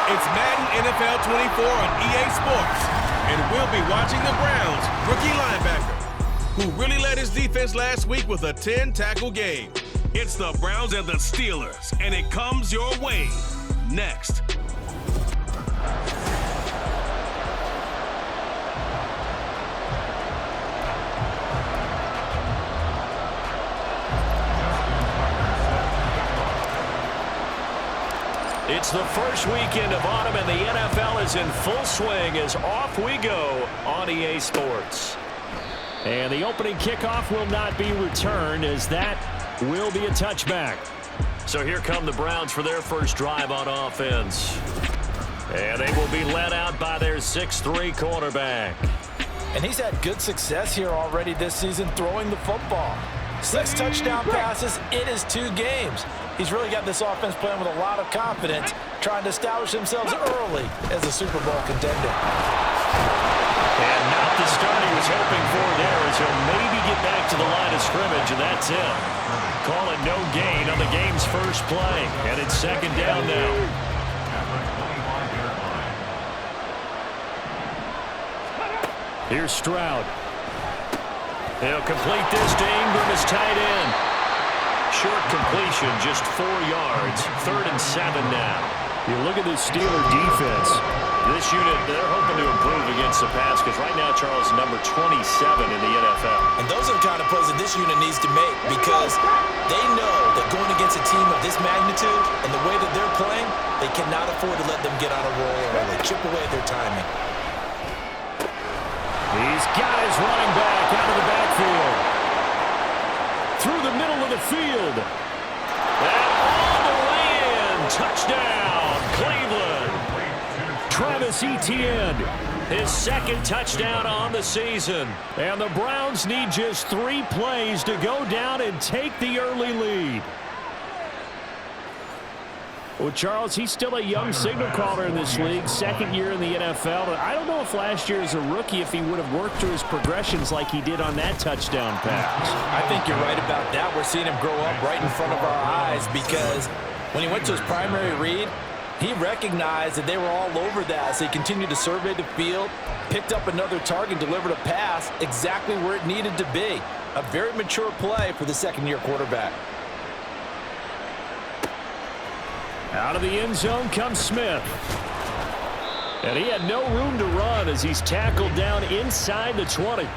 It's Madden NFL 24 on EA Sports, and we'll be watching the Browns' rookie linebacker, who really led his defense last week with a 10-tackle game. It's the Browns and the Steelers, and it comes your way next. It's the first weekend of autumn, and the NFL is in full swing as off we go on EA Sports. And the opening kickoff will not be returned, as that will be a touchback. So here come the Browns for their first drive on offense. And they will be led out by their 6'3" quarterback. And he's had good success here already this season throwing the football. 6 touchdown passes in his 2 games. He's really got this offense playing with a lot of confidence, trying to establish themselves early as a Super Bowl contender. And not the start he was hoping for there, as he'll maybe get back to the line of scrimmage, and that's it. Call it no gain on the game's first play, and it's second down now. Here's Stroud. He'll complete this to Ingram, his tight end. Short completion, just 4 yards. 3rd and 7 now. You look at this Steeler defense. This unit, they're hoping to improve against the pass, because right now, Charles, number 27 in the NFL. And those are the kind of plays that this unit needs to make, because they know that going against a team of this magnitude and the way that they're playing, they cannot afford to let them get on a roll early. Chip away at their timing. He's got his running back out of the backfield. Through the middle of the field. And all the way in. Touchdown, Cleveland. Travis Etienne, his 2nd touchdown on the season. And the Browns need just 3 plays to go down and take the early lead. Well, Charles, he's still a young signal caller in this league, 2nd year in the NFL. I don't know if last year as a rookie, if he would have worked through his progressions like he did on that touchdown pass. I think you're right about that. We're seeing him grow up right in front of our eyes, because when he went to his primary read, he recognized that they were all over that, so he continued to survey the field, picked up another target, delivered a pass exactly where it needed to be. A very mature play for the 2nd-year quarterback. Out of the end zone comes Smith. And he had no room to run as he's tackled down inside the 20.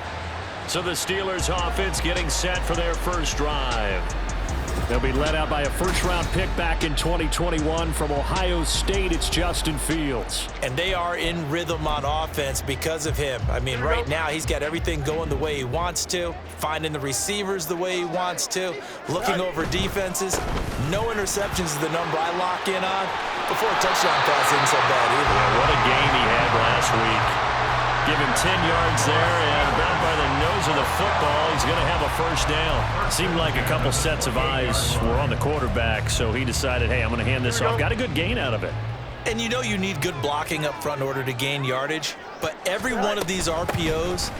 So the Steelers offense getting set for their first drive. They'll be led out by a first-round pick back in 2021 from Ohio State. It's Justin Fields. And they are in rhythm on offense because of him. I mean, right now he's got everything going the way he wants to, finding the receivers the way he wants to, looking over defenses. No interceptions is the number I lock in on. Before a touchdown pass isn't so bad either. Yeah, what a game he had last week. Give him 10 yards there, and about by the nose of the football, he's going to have a first down. It seemed like a couple sets of eyes were on the quarterback, so he decided, hey, I'm going to hand this off. Got a good gain out of it. And you know you need good blocking up front in order to gain yardage, but every one of these RPOs,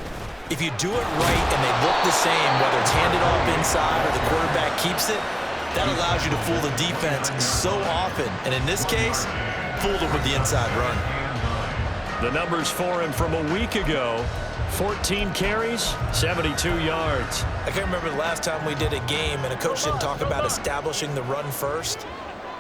if you do it right and they look the same, whether it's handed off inside or the quarterback keeps it, that allows you to fool the defense so often. And in this case, fooled them with the inside run. The numbers for him from a week ago: 14 carries, 72 yards. I can't remember the last time we did a game and a coach didn't talk about establishing the run first,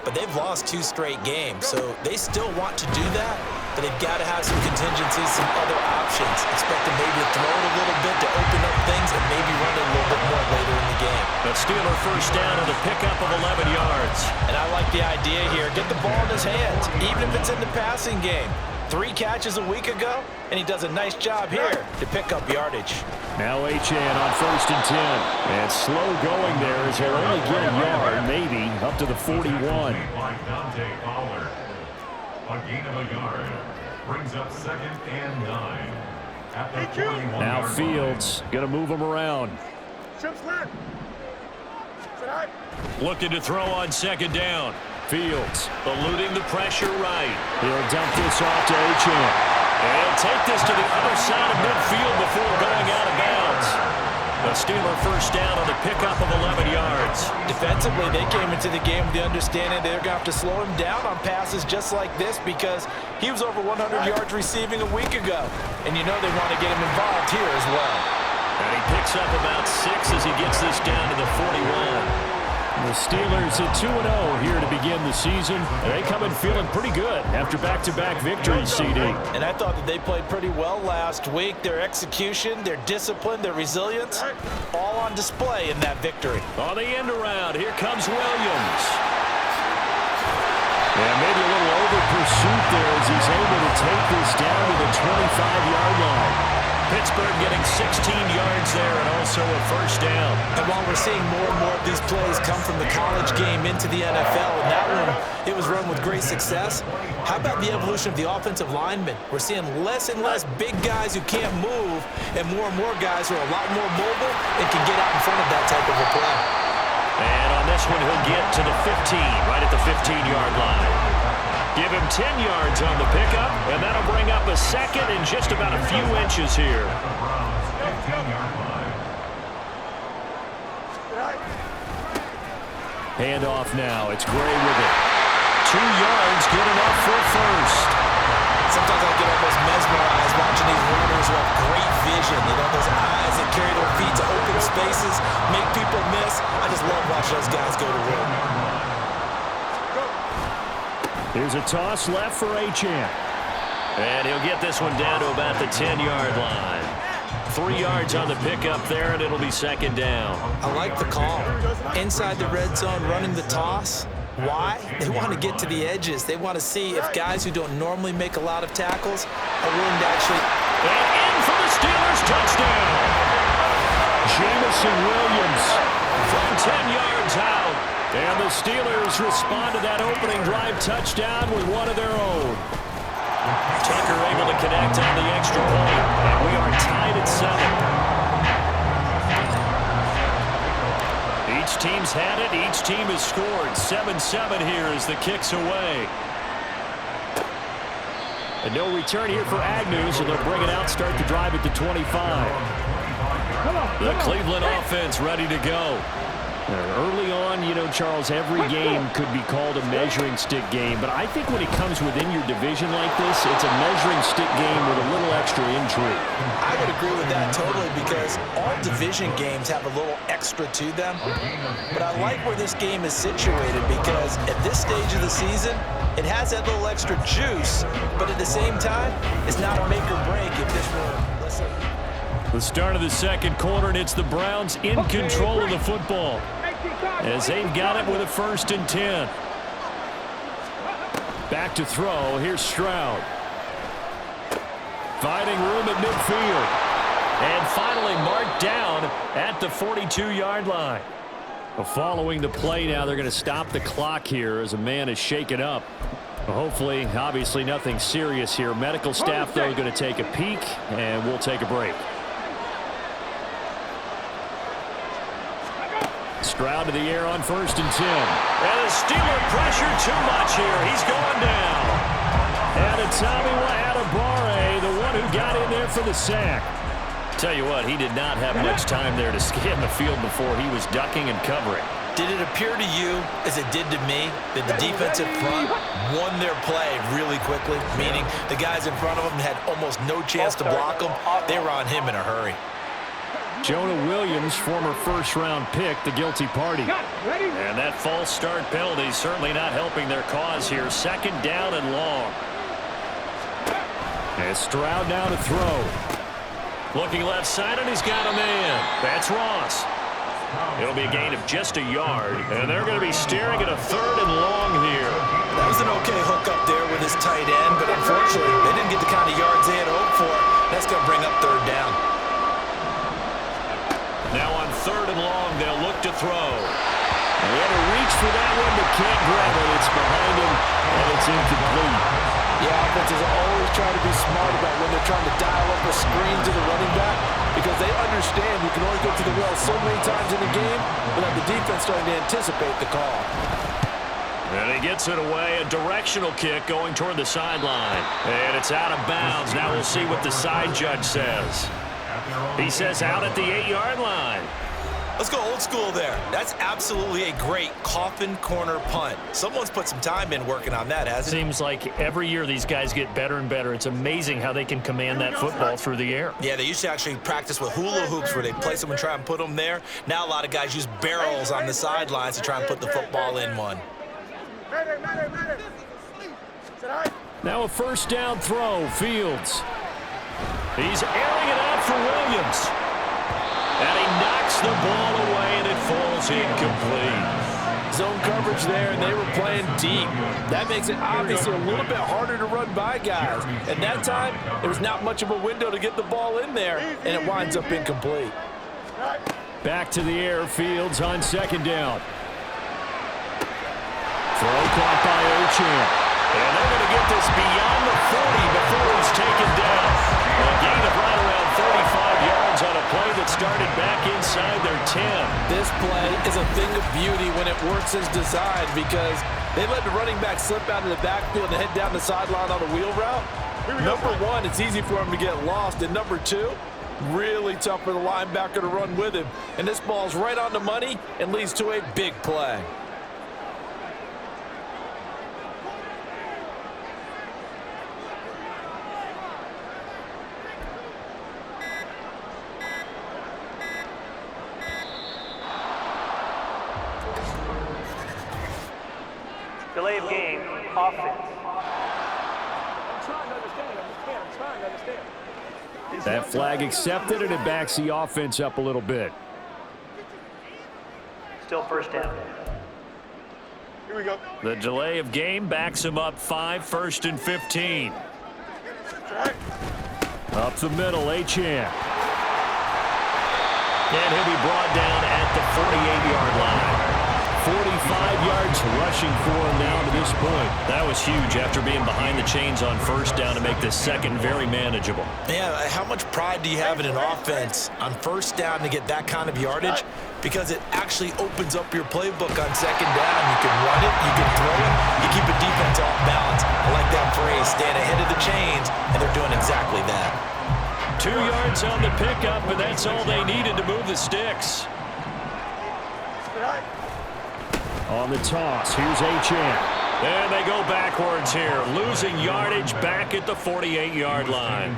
but they've lost 2 straight games, so they still want to do that, but they've got to have some contingencies, some other options. Expect them maybe to throw it a little bit to open up things and maybe run it a little bit more later in the game. But Steeler first down and a pickup of 11 yards. And I like the idea here. Get the ball in his hands, even if it's in the passing game. 3 catches a week ago, and he does a nice job here to pick up yardage. Now Achane on 1st and 10. And slow going there as he'll only get a yard, maybe, up to the 41. A gain of a yard brings up 2nd and 9. At the 41. Now Fields going to move him around. Looking to throw on 2nd down. Fields eluding the pressure right. He'll dump this off to Achane. And he'll take this to the other side of midfield before going out of bounds. A Steeler first down on the pickup of 11 yards. Defensively, they came into the game with the understanding they're going to have to slow him down on passes just like this because he was over 100 yards receiving a week ago. And you know they want to get him involved here as well. And he picks up about 6 as he gets this down to the 41. The Steelers at 2-0 here to begin the season. They come in feeling pretty good after back-to-back victories, CD. And I thought that they played pretty well last week. Their execution, their discipline, their resilience, all on display in that victory. On the end around, here comes Williams. And maybe a little over-pursuit there as he's able to take this down to the 25-yard line. Pittsburgh getting 16 yards there and also a first down. And while we're seeing more and more of these plays come from the college game into the NFL, and that one, it was run with great success, how about the evolution of the offensive linemen? We're seeing less and less big guys who can't move and more guys who are a lot more mobile and can get out in front of that type of a play. And on this one, he'll get to the 15, right at the 15-yard line. Give him 10 yards on the pickup, and that'll bring up a second in just about a few inches here. Hand off now. It's Gray with it. 2 yards, good enough for a first. Sometimes I get almost mesmerized watching these runners who have great vision. You know, those eyes that carry their feet to open spaces, make people miss. I just love watching those guys go to work. Here's a toss left for Achane. And he'll get this one down to about the 10-yard line. 3 yards on the pickup there, and it'll be second down. I like the call. Inside the red zone, running the toss. Why? They want to get to the edges. They want to see if guys who don't normally make a lot of tackles are willing to actually... And in for the Steelers, touchdown! Jamison Williams from 10 yards out. And the Steelers respond to that opening drive touchdown with one of their own. Tucker able to connect on the extra point. And we are tied at 7. Each team's had it. Each team has scored. 7-7 here as the kick's away. And no return here for Agnew, so they'll bring it out, start the drive at the 25. The Cleveland offense ready to go. Early on, you know, Charles, every game could be called a measuring stick game, but I think when it comes within your division like this, it's a measuring stick game with a little extra intrigue. I would agree with that totally because all division games have a little extra to them, but I like where this game is situated because at this stage of the season, it has that little extra juice, but at the same time, it's not a make or break if this were, listen. The start of the second quarter, and it's the Browns in control of the football as they've got it with a 1st and 10. Back to throw. Here's Stroud. Finding room at midfield. And finally marked down at the 42-yard line. Well, following the play now, they're going to stop the clock here as a man is shaken up. Well, hopefully, obviously nothing serious here. Medical staff, though, going to take a peek, and we'll take a break. Stroud to the air on 1st and 10. And the Steeler pressure too much here. He's going down. And it's Tommy Adebawore, the one who got in there for the sack. Tell you what, he did not have much time there to scan the field before he was ducking and covering. Did it appear to you, as it did to me, that the defensive front won their play really quickly? Meaning the guys in front of them had almost no chance to block them. They were on him in a hurry. Jonah Williams, former first-round pick, the guilty party. And that false start penalty certainly not helping their cause here. 2nd down and long. And Stroud now to throw. Looking left side, and he's got a man. That's Ross. It'll be a gain of just a yard, and they're going to be staring at a 3rd and long here. That was an okay hook up there with his tight end, but unfortunately, they didn't get the kind of yards they had hoped for. That's going to bring up 3rd down. Now on 3rd and long, they'll look to throw. He had to reach for that one, but can't grab it. It's behind him, and it's incomplete. Yeah, offenses always try to be smart about when they're trying to dial up a screen to the running back because they understand you can only go to the well so many times in the game without the defense starting to anticipate the call. And he gets it away, a directional kick going toward the sideline. And it's out of bounds. Now we'll see what the side judge says. He says out at the 8-yard line. Let's go old school there. That's absolutely a great coffin corner punt. Someone's put some time in working on that, hasn't it? Seems like every year these guys get better and better. It's amazing how they can command that football through the air. Yeah, they used to actually practice with hula hoops where they place them and try and put them there. Now a lot of guys use barrels on the sidelines to try and put the football in one. Now a first down throw, Fields. He's airing it out for Williams. And he knocks the ball away, and it falls incomplete. Zone coverage there, and they were playing deep. That makes it obviously a little bit harder to run by guys. At that time, there was not much of a window to get the ball in there, and it winds up incomplete. Back to the air, Fields on second down. Throw caught by Ochamp. And they're going to get this beyond the 40 before he's taken down. A gain of right around 35 yards on a play that started back inside their 10. This play is a thing of beauty when it works as designed because they let the running back slip out of the backfield and head down the sideline on a wheel route. Number one, it's easy for him to get lost. And number two, really tough for the linebacker to run with him. And this ball's right on the money and leads to a big play. Delay of game, offense. That flag accepted, and it backs the offense up a little bit. Still first down. Here we go. The delay of game backs him up 5, 1st and 15. Up the middle, Ochamp. And he'll be brought down at the 48-yard line. 45 yards rushing for him now to this point. That was huge after being behind the chains on first down to make this second very manageable. Yeah, how much pride do you have in an offense on first down to get that kind of yardage? Because it actually opens up your playbook on second down. You can run it, you can throw it, you keep a defense off balance. I like that phrase, staying ahead of the chains, and they're doing exactly that. 2 yards on the pickup, and that's all they needed to move the sticks. On the toss, here's Ochamp. And they go backwards here, losing yardage back at the 48-yard line.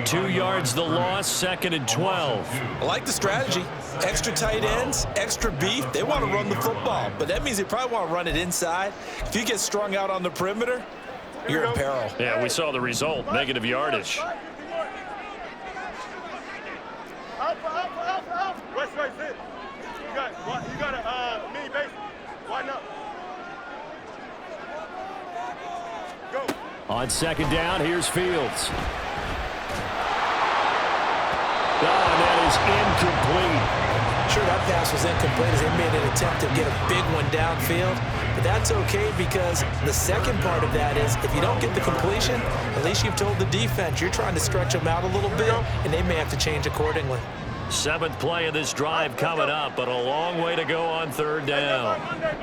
2 yards the loss, 2nd and 12. I like the strategy. Extra tight ends, extra beef. They want to run the football, but that means they probably want to run it inside. If you get strung out on the perimeter, you're in peril. Yeah, we saw the result, negative yardage. West, sit. You got a mini base. Widen up. Go. On second down, here's Fields. Oh, and that is incomplete. Sure, that pass was incomplete as they made an attempt to get a big one downfield. But that's okay because the second part of that is if you don't get the completion, at least you've told the defense you're trying to stretch them out a little bit, and they may have to change accordingly. 7th play of this drive coming up, but a long way to go on third down. Monday.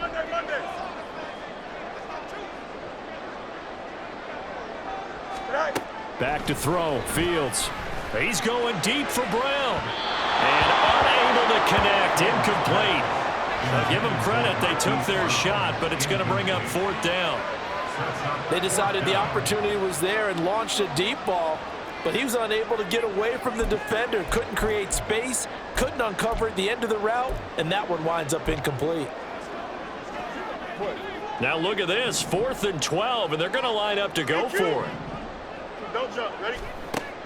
Back to throw, Fields. He's going deep for Brown. And unable to connect, incomplete. Now give them credit, they took their shot, but it's going to bring up 4th down. They decided the opportunity was there and launched a deep ball, but he was unable to get away from the defender, couldn't create space, couldn't uncover at the end of the route, and that one winds up incomplete. Now look at this, 4th and 12, and they're going to line up to go for it. Don't jump. Ready?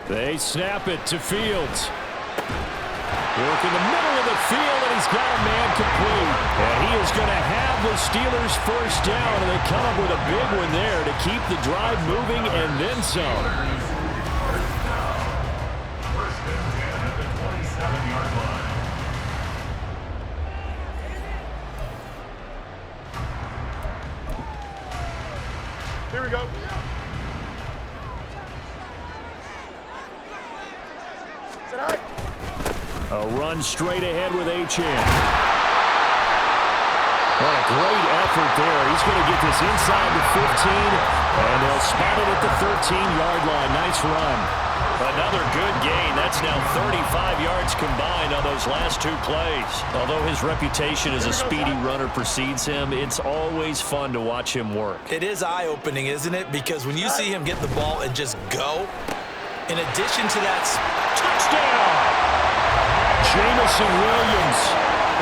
They snap it to Fields. Work in the middle of the field, and he's got a man complete. And he is going to have the Steelers first down, and they come up with a big one there to keep the drive moving and then some. First and 10 at the 27-yard line. Here we go. A run straight ahead with Ochamp. What a great effort there. He's going to get this inside the 15, and they'll spot it at the 13-yard line. Nice run. Another good gain. That's now 35 yards combined on those last 2 plays. Although his reputation as a speedy runner precedes him, it's always fun to watch him work. It is eye-opening, isn't it? Because when you see him get the ball and just go, in addition to that, touchdown! Jamison Williams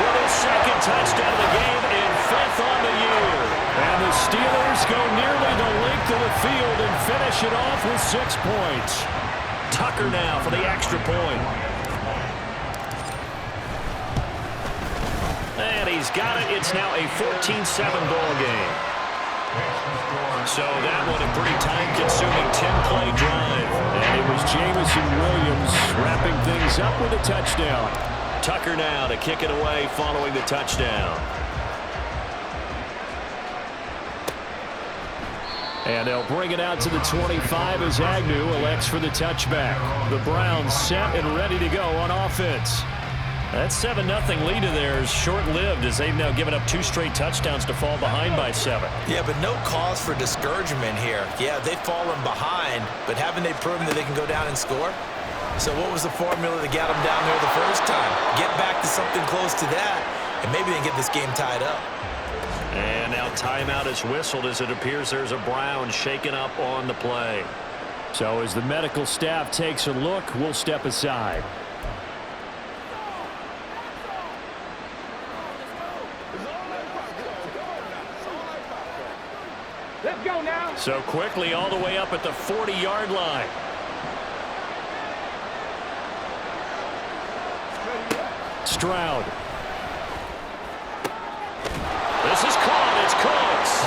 with his second touchdown of the game and 5th on the year. And the Steelers go nearly the length of the field and finish it off with 6 points. Tucker now for the extra point. And he's got it. It's now a 14-7 ball game. So that one a pretty time-consuming 10-play drive. And it was Jamison Williams wrapping things up with a touchdown. Tucker now to kick it away following the touchdown. And they'll bring it out to the 25 as Agnew elects for the touchback. The Browns set and ready to go on offense. That 7-0 lead of theirs short-lived as they've now given up 2 straight touchdowns to fall behind by 7. Yeah, but no cause for discouragement here. Yeah, they've fallen behind, but haven't they proven that they can go down and score? So what was the formula that got them down there the first time? Get back to something close to that, and maybe they can get this game tied up. And now timeout is whistled as it appears there's a Brown shaken up on the play. So as the medical staff takes a look, we'll step aside. Let's go now. So quickly all the way up at the 40-yard line. Stroud. This is caught. It's Cooks.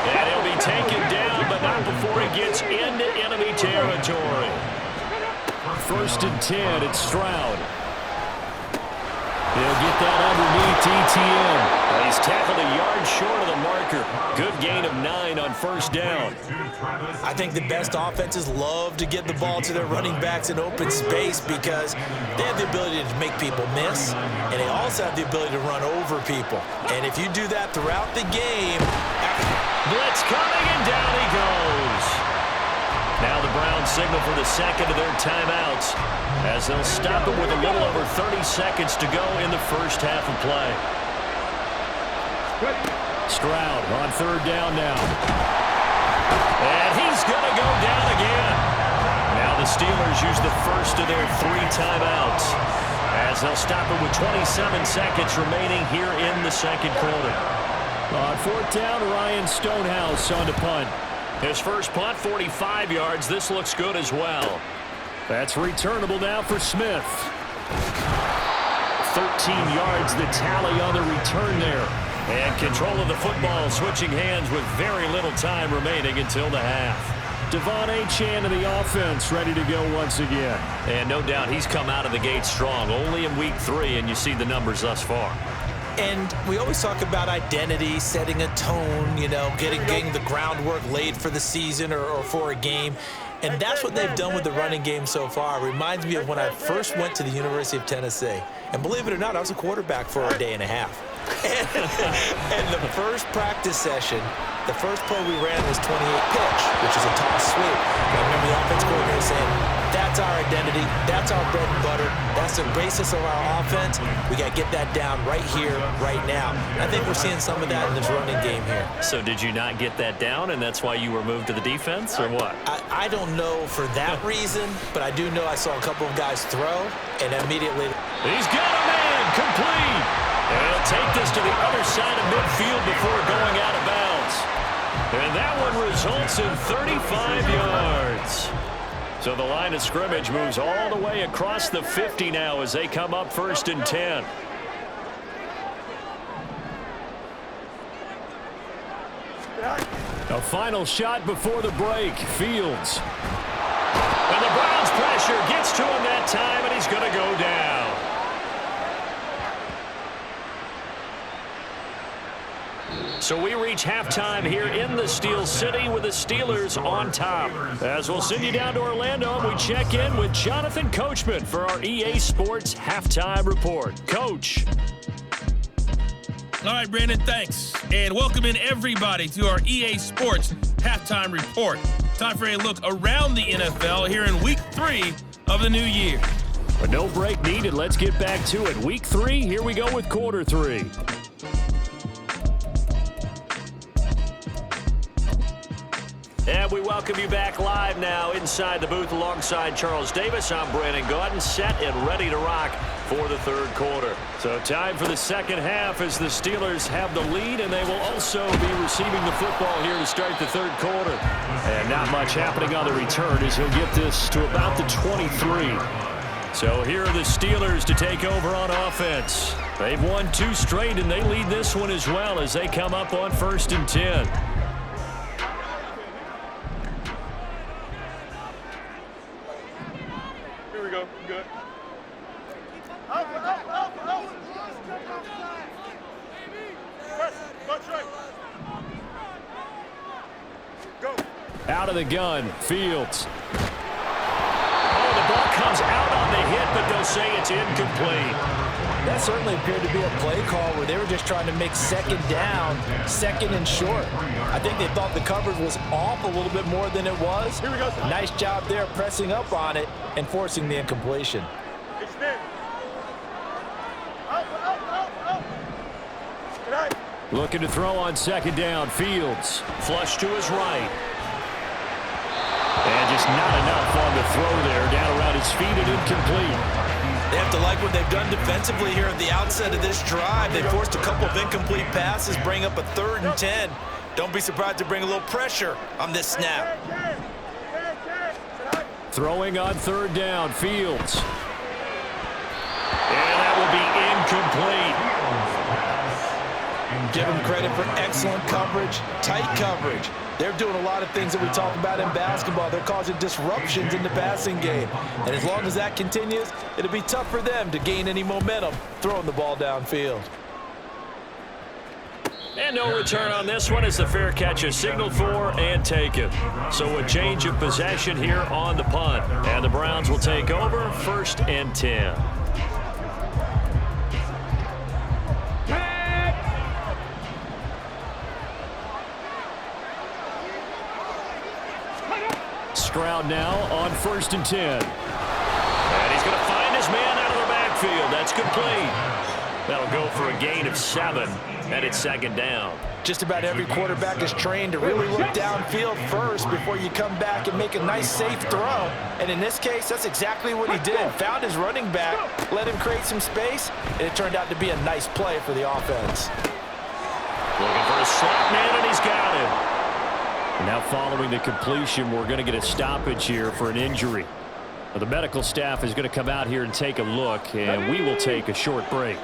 And he'll be taken down, but not before he gets into enemy territory. 1st and 10. It's Stroud. He'll get that underneath ETN. He's tackled a yard short of the marker. Good gain of 9 on 1st down. I think the best offenses love to get the ball to their running backs in open space because they have the ability to make people miss, and they also have the ability to run over people. And if you do that throughout the game... Blitz coming, and down he goes. Now the Browns signal for the second of their timeouts as they'll stop it with a little over 30 seconds to go in the first half of play. Stroud on 3rd down now. And he's going to go down again. Now the Steelers use the first of their 3 timeouts as they'll stop it with 27 seconds remaining here in the second quarter. On 4th down, Ryan Stonehouse on to punt. His first punt, 45 yards. This looks good as well. That's returnable now for Smith. 13 yards the tally on the return there. And control of the football switching hands with very little time remaining until the half. Devon Achane of the offense ready to go once again. And no doubt he's come out of the gate strong. Only in week 3, and you see the numbers thus far. And we always talk about identity, setting a tone, you know, getting the groundwork laid for the season or for a game. And that's what they've done with the running game so far. It reminds me of when I first went to the University of Tennessee. And believe it or not, I was a quarterback for a day and a half. And the first practice session, the first play we ran was 28 pitch, which is a toss sweep. And I remember the offense coordinator saying, that's our identity, that's our bread and butter, that's the basis of our offense. We got to get that down right here, right now. And I think we're seeing some of that in this running game here. So did you not get that down, and that's why you were moved to the defense, or what? I don't know for that reason, but I do know I saw a couple of guys throw, and immediately... He's got a man, complete. And he'll take this to the other side of midfield before going out of bounds. And that one results in 35 yards. So the line of scrimmage moves all the way across the 50 now as they come up 1st and 10. A final shot before the break. Fields. And the Browns pressure gets to him that time, and he's going to go down. So we reach halftime here in the Steel City with the Steelers on top. As we'll send you down to Orlando, and we check in with Jonathan Coachman for our EA Sports Halftime Report. Coach. All right, Brandon, thanks. And welcome in everybody to our EA Sports Halftime Report. Time for a look around the NFL here in Week 3 of the new year. But no break needed. Let's get back to it. Week 3, here we go with Quarter 3. And we welcome you back live now inside the booth alongside Charles Davis. I'm Brandon Gaudin, set and ready to rock for the third quarter. So time for the second half as the Steelers have the lead, and they will also be receiving the football here to start the third quarter. And not much happening on the return as he'll get this to about the 23. So here are the Steelers to take over on offense. They've won 2 straight, and they lead this one as well as they come up on 1st and 10. Here we go. Good. Go. Out of the gun, Fields. Oh, the ball comes out on the hit, but they'll say it's incomplete. That certainly appeared to be a play call where they were just trying to make second down, second and short. I think they thought the coverage was off a little bit more than it was. Here we go. Nice job there pressing up on it and forcing the incompletion. Extend. Out. Good night. Looking to throw on second down, Fields. Flush to his right. And just not enough on the throw there. Down around his feet and incomplete. They have to like what they've done defensively here at the outset of this drive. They forced a couple of incomplete passes, bring up a 3rd and 10. Don't be surprised to bring a little pressure on this snap. Throwing on 3rd down, Fields. And that will be incomplete. Give them credit for excellent coverage, tight coverage. They're doing a lot of things that we talk about in basketball. They're causing disruptions in the passing game. And as long as that continues, it'll be tough for them to gain any momentum throwing the ball downfield. And no return on this one as the fair catch is signaled for and taken. So a change of possession here on the punt. And the Browns will take over 1st and 10. Stroud now on 1st and 10. And he's going to find his man out of the backfield. That's complete. That'll go for a gain of 7, and it's 2nd down. Just about every quarterback is trained to really look downfield first before you come back and make a nice, safe throw. And in this case, that's exactly what he did. Found his running back, let him create some space, and it turned out to be a nice play for the offense. Looking for a slot man, and he's got him. Now following the completion, we're going to get a stoppage here for an injury. Now, the medical staff is going to come out here and take a look, and we will take a short break.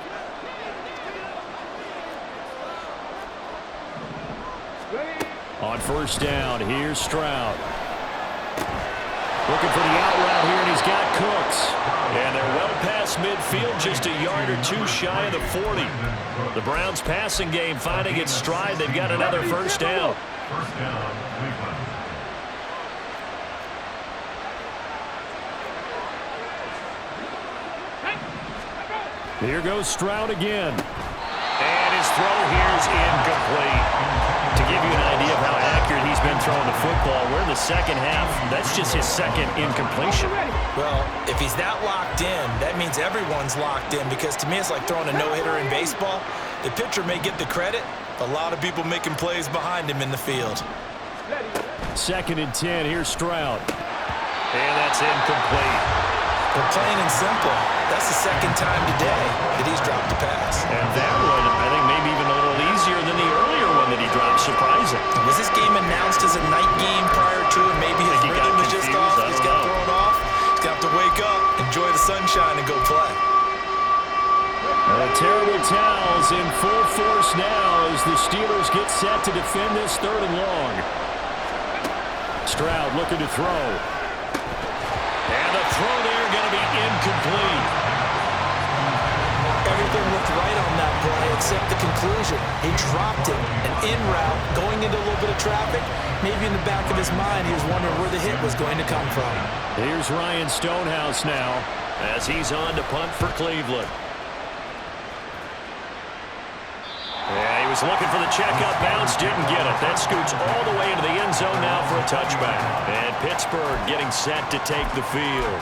On 1st down, here's Stroud. Looking for the out route here, and he's got Cooks. And they're well past midfield, just a yard or 2 shy of the 40. The Browns' passing game finding its stride. They've got another 1st down. 1st down, Cleveland. Here goes Stroud again. And his throw here is incomplete. To give you an idea of how accurate he's been throwing the football, we're in the second half. That's just his 2nd incompletion. Well, if he's that locked in, that means everyone's locked in, because to me it's like throwing a no-hitter in baseball. The pitcher may get the credit, a lot of people making plays behind him in the field. 2nd and 10, here's Stroud. And that's incomplete. But plain and simple, that's the 2nd time today that he's dropped a pass. And that one, I think, maybe even a little easier than the earlier one that he dropped. Surprising. Was this game announced as a night game prior to it? Maybe his rhythm was just off. He's got thrown off. He's got to wake up, enjoy the sunshine, and go play. Terrible towels in full force now as the Steelers get set to defend this 3rd and long. Stroud looking to throw. And the throw there going to be incomplete. Everything looked right on that play except the conclusion. He dropped it, and en route, going into a little bit of traffic. Maybe in the back of his mind, he was wondering where the hit was going to come from. Here's Ryan Stonehouse now as he's on to punt for Cleveland. Yeah, he was looking for the checkup bounce, didn't get it. That scoots all the way into the end zone now for a touchback. And Pittsburgh getting set to take the field.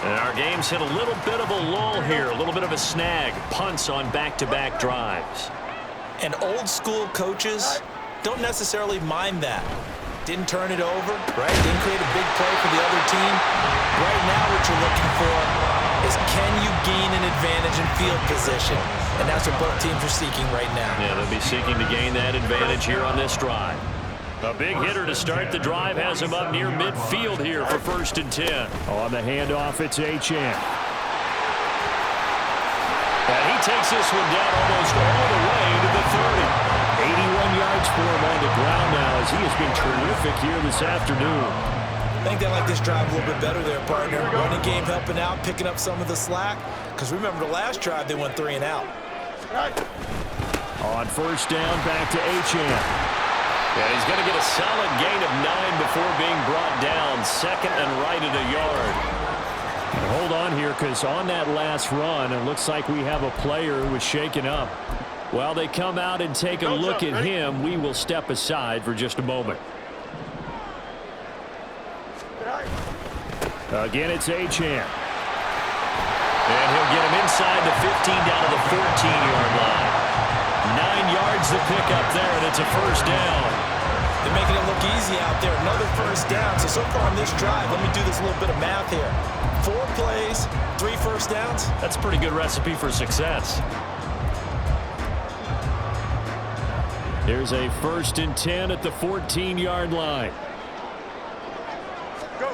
And our game's hit a little bit of a lull here, a little bit of a snag. Punts on back-to-back drives. And old-school coaches don't necessarily mind that. Didn't turn it over, right? Didn't create a big play for the other team. Right now what you're looking for is can you gain an advantage in field position? And that's what both teams are seeking right now. Yeah, they'll be seeking to gain that advantage here on this drive. A big hitter to start the drive has him up near midfield here for 1st and 10. On the handoff, it's Achane. And he takes this one down almost all the way to the 30. 81 yards for him on the ground now as he has been terrific here this afternoon. I think they like this drive a little bit better there, partner. Running game helping out, picking up some of the slack. Because remember the last drive, they went 3 and out. On 1st down, back to Achane. Yeah, he's going to get a solid gain of 9 before being brought down. 2nd and right at a yard. And hold on here, because on that last run, it looks like we have a player who was shaken up. While they come out and take a look at him, we will step aside for just a moment. Again, it's Achane. And he'll get him inside the 15 down to the 14-yard line. 9 yards to pick up there, and it's a 1st down. They're making it look easy out there. Another 1st down. So far on this drive, let me do this little bit of math here. 4 plays, 3 1st downs. That's a pretty good recipe for success. There's a 1st and 10 at the 14-yard line. Go.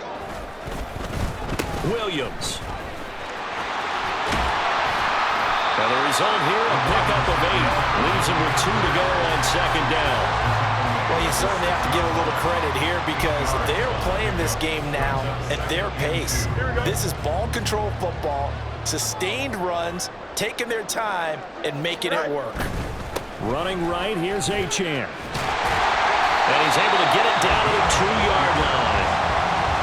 Williams. And the result here, a pickup of 8. Leaves him with 2 to go on 2nd down. Well, you certainly have to give a little credit here because they're playing this game now at their pace. This is ball control football, sustained runs, taking their time, and making it work. Running right, here's Achane. And he's able to get it down to the 2-yard line.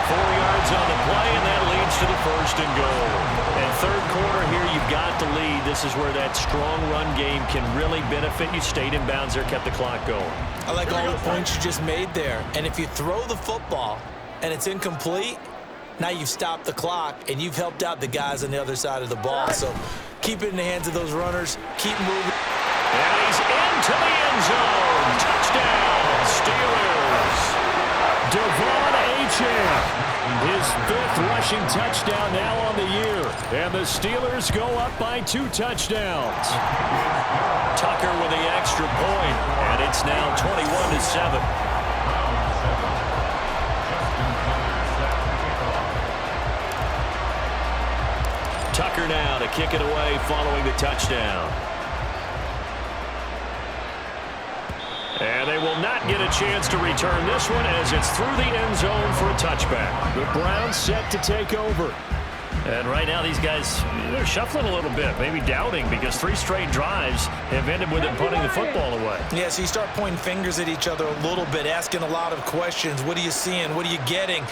4 yards on the play, and that leads to the 1st and goal. And 3rd quarter here, you've got to lead. This is where that strong run game can really benefit you. Stayed in bounds there, kept the clock going. I like all the points you just made there. And if you throw the football and it's incomplete, now you've stopped the clock and you've helped out the guys on the other side of the ball. So keep it in the hands of those runners. Keep moving. And he's into the end zone. Touchdown, Steelers. Devon Achane. His 5th rushing touchdown now on the year. And the Steelers go up by 2 touchdowns. Tucker with the extra point, and it's now 21-7. Tucker now to kick it away following the touchdown. And they will not get a chance to return this one as it's through the end zone for a touchback. The Browns set to take over. And right now these guys, they're shuffling a little bit, maybe doubting because 3 straight drives have ended with them putting the football away. Yeah, so you start pointing fingers at each other a little bit, asking a lot of questions. What are you seeing? What are you getting?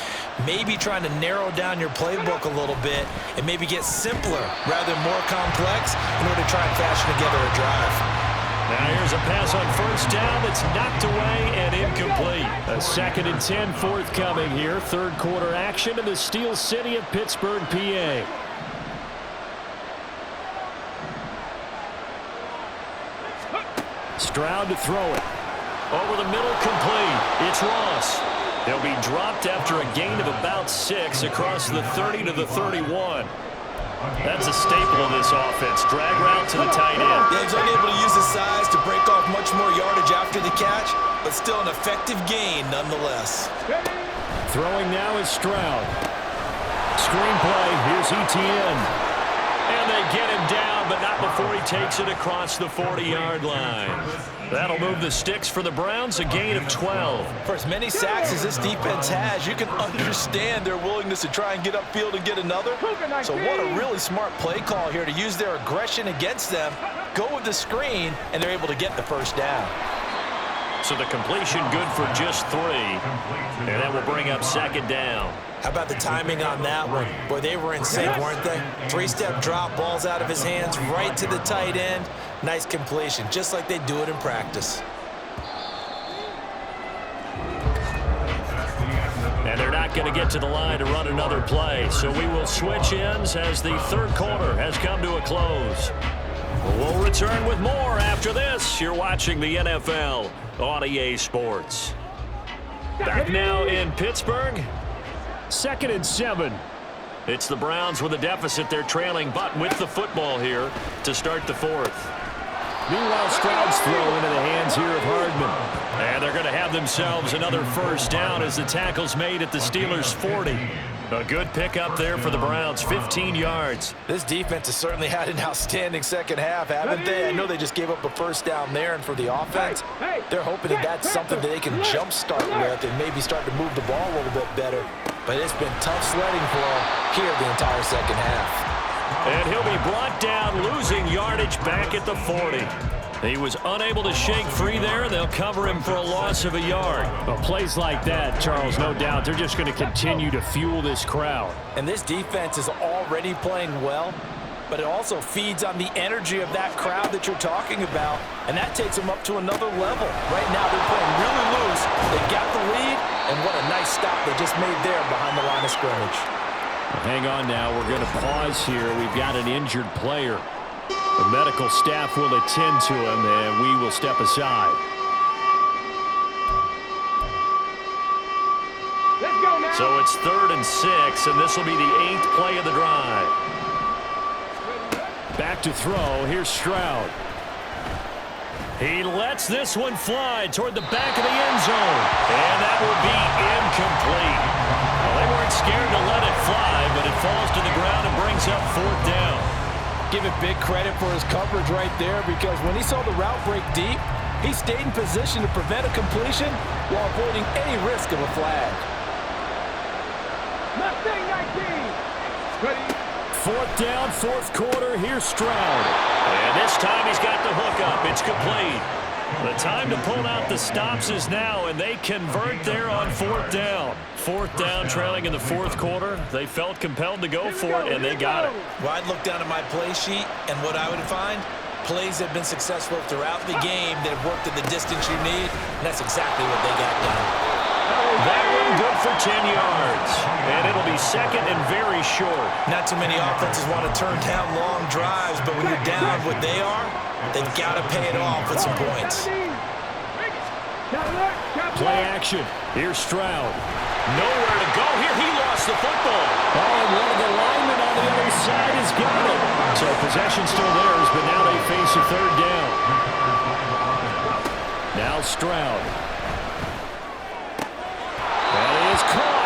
Maybe trying to narrow down your playbook a little bit and maybe get simpler rather than more complex in order to try and fashion together a drive. Now here's a pass on 1st down that's knocked away and incomplete. A 2nd and 10 forthcoming here. 3rd quarter action in the Steel City of Pittsburgh, PA. Stroud to throw it. Over the middle, complete. It's Ross. He'll be dropped after a gain of about 6 across the 30 to the 31. That's a staple of this offense. Drag route to the tight end. Yeah, he's unable to use his size to break off much more yardage after the catch, but still an effective gain nonetheless. Throwing now is Stroud. Screenplay, here's Etienne. And they get him down, but not before he takes it across the 40-yard line. That'll move the sticks for the Browns, a gain of 12. For as many sacks as this defense has, you can understand their willingness to try and get upfield and get another. So what a really smart play call here to use their aggression against them, go with the screen, and they're able to get the 1st down. So the completion good for just 3. And that will bring up 2nd down. How about the timing on that one? Boy, they were in sync, weren't they? 3-step drop, balls out of his hands, right to the tight end. Nice completion, just like they do it in practice. not going to get to the line to run another play. So we will switch ends as the third quarter has come to a close. We'll return with more after this. You're watching the NFL on EA Sports. Back now in Pittsburgh. 2nd and 7. It's the Browns with a deficit. They're trailing, but with the football here to start the fourth. Meanwhile, Stroud's throw into the hands here of Hardman. And they're going to have themselves another first down as the tackle's made at the Steelers' 40. A good pickup there for the Browns, 15 yards. This defense has certainly had an outstanding second half, haven't they? I know they just gave up a first down there, and for the offense, they're hoping that that's something that they can jumpstart with and maybe start to move the ball a little bit better. But it's been tough sledding for them here the entire second half. And he'll be brought down, losing yardage back at the 40. He was unable to shake free there. They'll cover him for a loss of a yard. Well, plays like that, Charles, no doubt, they're just going to continue to fuel this crowd. And this defense is already playing well, but it also feeds on the energy of that crowd that you're talking about, and that takes them up to another level. Right now, they're playing really loose. They got the lead, and what a nice stop they just made there behind the line of scrimmage. Well, hang on now. We're going to pause here. We've got an injured player. The medical staff will attend to him, and we will step aside. Let's go now. So it's 3rd and 6, and this will be the 8th play of the drive. Back to throw. Here's Stroud. He lets this one fly toward the back of the end zone, and that will be incomplete. Well, they weren't scared to let it fly, but it falls to the ground and brings up 4th down. Give it big credit for his coverage right there, because when he saw the route break deep, he stayed in position to prevent a completion while avoiding any risk of a flag. Mustang 19. Ready. 4th down, 4th quarter. Here's Stroud. And this time he's got the hook up. It's complete. The time to pull out the stops is now, and they convert there on 4th down. 4th down, trailing in the 4th quarter. They felt compelled to go for it, and they got it. Well, I'd look down at my play sheet, and what I would find, plays have been successful throughout the game that have worked at the distance you need, and that's exactly what they got done. That one good for 10 yards, and it'll be 2nd and very short. Not too many offenses want to turn down long drives, but when you're down what they are, they've got to pay it off with some points. Play action. Here's Stroud. Nowhere to go here. He lost the football. Oh, and one of the linemen on the other side has got it. So possession still theirs, but now they face a 3rd down. Now Stroud. That is caught.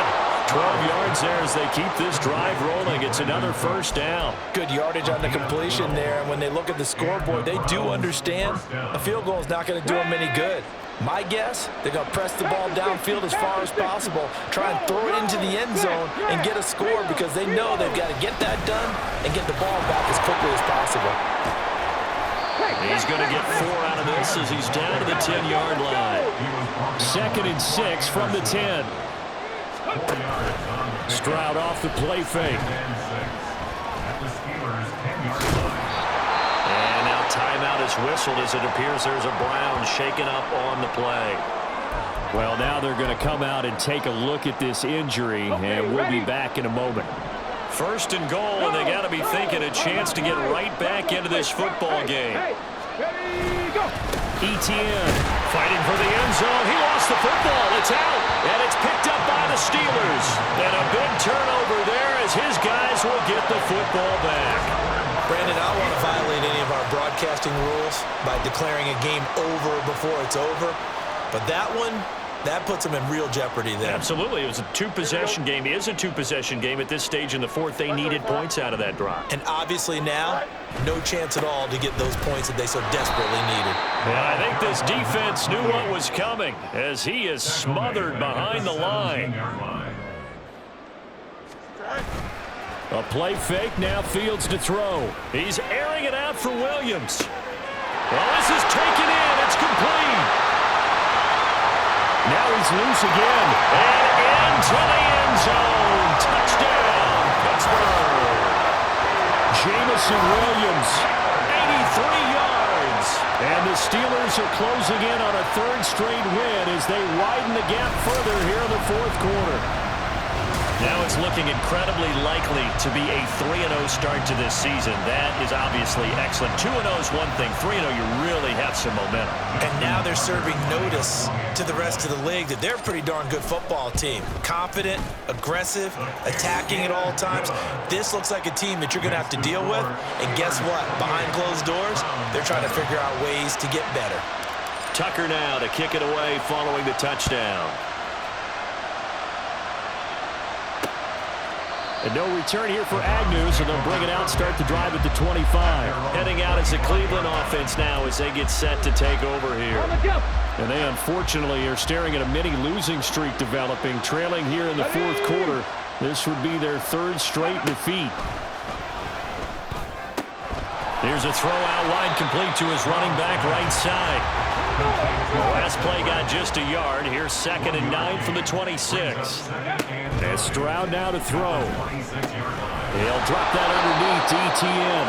12 yards there as they keep this drive rolling. It's another first down. Good yardage on the completion there, and when they look at the scoreboard, they do understand a field goal is not going to do them any good. My guess, they're going to press the ball downfield as far as possible, try and throw it into the end zone and get a score, because they know they've got to get that done and get the ball back as quickly as possible. He's going to get 4 out of this as he's down to the 10-yard line. 2nd and 6 from the 10. Stroud off the play fake. And now timeout is whistled as it appears there's a Brown shaken up on the play. Well, now they're going to come out and take a look at this injury, and we'll be back in a moment. 1st and goal, and they got to be thinking a chance to get right back into this football game. Etienne fighting for the end zone. He lost the football. It's out, and it's picked up by the Steelers. And a big turnover there as his guys will get the football back. Brandon, I don't want to violate any of our broadcasting rules by declaring a game over before it's over, but that one, that puts them in real jeopardy there. Absolutely. It was a 2-possession game. It is a 2-possession game at this stage in the 4th. They needed points out of that drive. And obviously now, no chance at all to get those points that they so desperately needed. And I think this defense knew what was coming as he is smothered behind the line. A play fake, now Fields to throw. He's airing it out for Williams. Well, this is taken in. It's complete. Now he's loose again, and into the end zone. Touchdown, Pittsburgh. Jamison Williams, 83 yards. And the Steelers are closing in on a 3rd straight win as they widen the gap further here in the 4th quarter. Now it's looking incredibly likely to be a 3-0 start to this season. That is obviously excellent. 2-0 is one thing. 3-0, you really have some momentum. And now they're serving notice to the rest of the league that they're a pretty darn good football team. Confident, aggressive, attacking at all times. This looks like a team that you're going to have to deal with. And guess what? Behind closed doors, they're trying to figure out ways to get better. Tucker now to kick it away following the touchdown. And no return here for Agnew, so they'll bring it out, start the drive at the 25. Heading out as the Cleveland offense now as they get set to take over here. And they unfortunately are staring at a mini losing streak developing, trailing here in the fourth quarter. This would be their third straight defeat. Here's a throw out wide complete to his running back right side. The last play got just a yard. Here's 2nd and 9 from the 26. And Stroud now to throw. He'll drop that underneath to ETN.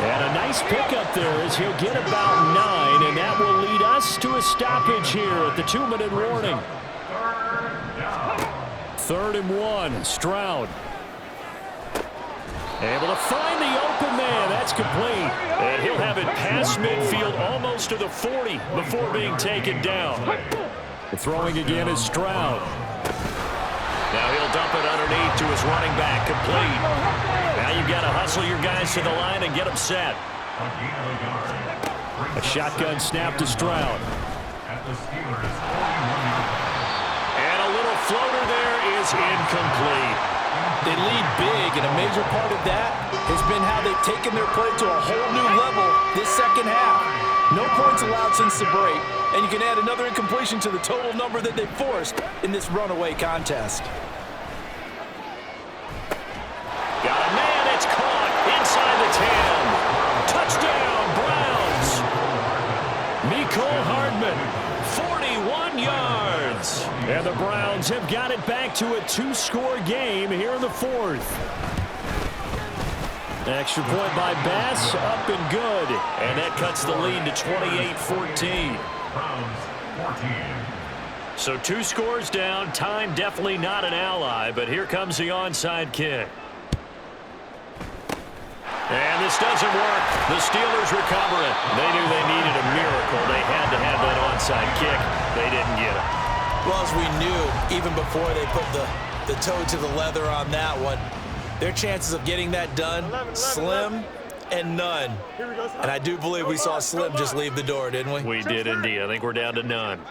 And a nice pickup there as he'll get about 9, and that will lead us to a stoppage here at the 2-minute warning. 3rd and 1, Stroud. Able to find the open man. That's complete. And he'll have it past midfield almost to the 40 before being taken down. Throwing again is Stroud. Now he'll dump it underneath to his running back, complete. Now you've got to hustle your guys to the line and get them set. A shotgun snap to Stroud. And a little floater there is incomplete. They lead big, and a major part of that has been how they've taken their play to a whole new level this second half. No points allowed since the break, and you can add another incompletion to the total number that they forced in this runaway contest. Got a man, it's caught inside the 10. Touchdown, Browns. Mecole Hardman, 41 yards. And the Browns have got it back to a 2-score game here in the fourth. Extra point by Bass, up and good. And that cuts the lead to 28-14. So 2 scores down. Time definitely not an ally, but here comes the onside kick. And this doesn't work. The Steelers recover it. They knew they needed a miracle. They had to have that onside kick. They didn't get it. Well, as we knew, even before they put the toe to the leather on that one, their chances of getting that done, slim and none. And I do believe we saw Slim just leave the door, didn't we? We did indeed. I think we're down to none.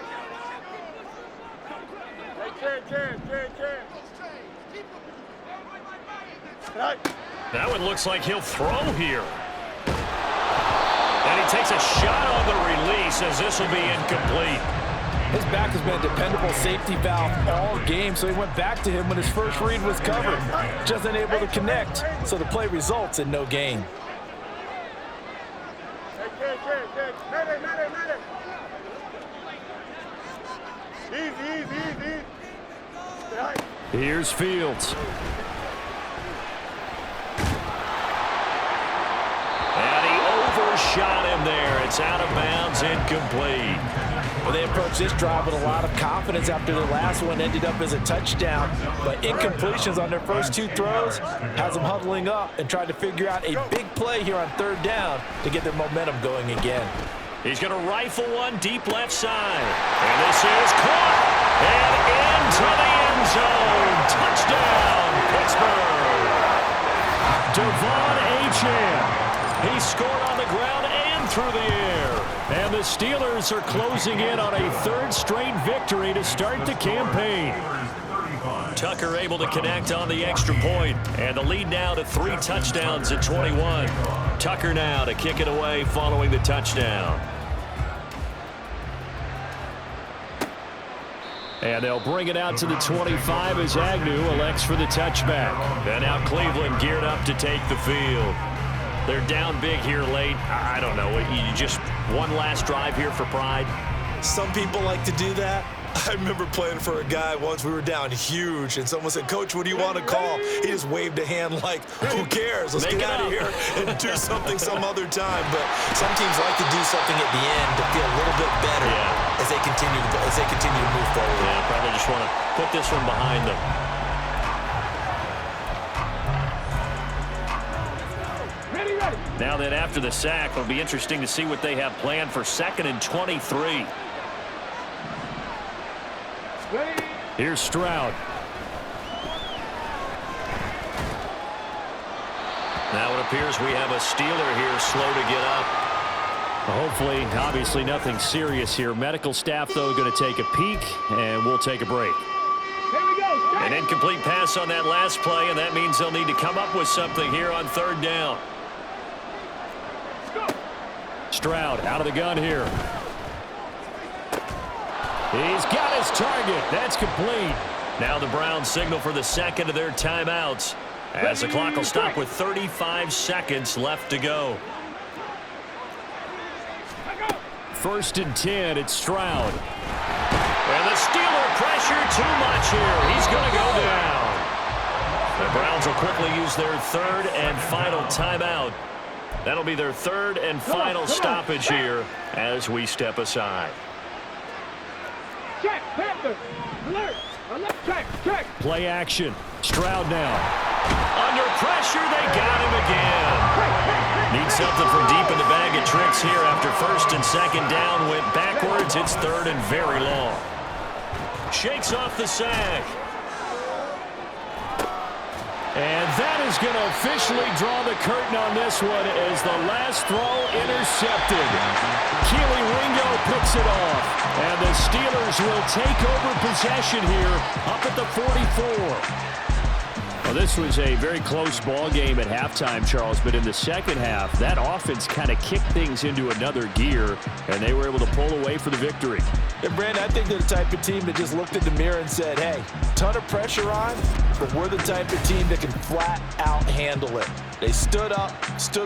That one looks like he'll throw here. And he takes a shot on the release as this will be incomplete. His back has been a dependable safety valve all game, so he went back to him when his first read was covered. Just unable to connect, so the play results in no gain. Here's Fields. And he overshot him there. It's out of bounds, incomplete. Well, they approached this drive with a lot of confidence after the last one ended up as a touchdown. But incompletions on their first 2 throws has them huddling up and trying to figure out a big play here on 3rd down to get their momentum going again. He's going to rifle one deep left side. And this is caught. And into the end zone. Touchdown, Pittsburgh. Devon Achane. He scored on the ground and through the air. And the Steelers are closing in on a 3rd straight victory to start the campaign. Tucker able to connect on the extra point, and the lead now to 3 touchdowns at 21. Tucker now to kick it away following the touchdown. And they'll bring it out to the 25 as Agnew elects for the touchback. And now Cleveland geared up to take the field. They're down big here late. I don't know. You just one last drive here for pride. Some people like to do that. I remember playing for a guy once. We were down huge, and someone said, "Coach, what do you want to call?" He just waved a hand like, "Who cares? Let's get out of here and do something some other time." But some teams like to do something at the end to feel a little bit better as they continue to move forward. Yeah, probably just want to put this one behind them. Now then, after the sack, it'll be interesting to see what they have planned for 2nd and 23. Here's Stroud. Now it appears we have a Steeler here slow to get up. Hopefully, obviously nothing serious here. Medical staff, though, going to take a peek, and we'll take a break. An incomplete pass on that last play, and that means they'll need to come up with something here on 3rd down. Stroud out of the gun here. He's got his target. That's complete. Now the Browns signal for the 2nd of their timeouts, as the clock will stop with 35 seconds left to go. 1st and 10, it's Stroud. And the Steeler pressure too much here. He's going to go down. The Browns will quickly use their 3rd and final timeout. That'll be their 3rd and final stoppage here as we step aside. Check, Panther, alert, check. Play action. Stroud now. Under pressure, they got him again. Need something from deep in the bag of tricks here after 1st and 2nd down went backwards. It's 3rd and very long. Shakes off the sack. And that is going to officially draw the curtain on this one as the last throw intercepted. Keely Ringo picks it off. And the Steelers will take over possession here up at the 44. Well, this was a very close ball game at halftime, Charles, but in the 2nd half, that offense kind of kicked things into another gear, and they were able to pull away for the victory. And Brandon, I think they're the type of team that just looked in the mirror and said, hey, ton of pressure on, but we're the type of team that can flat out handle it. They stood up, stood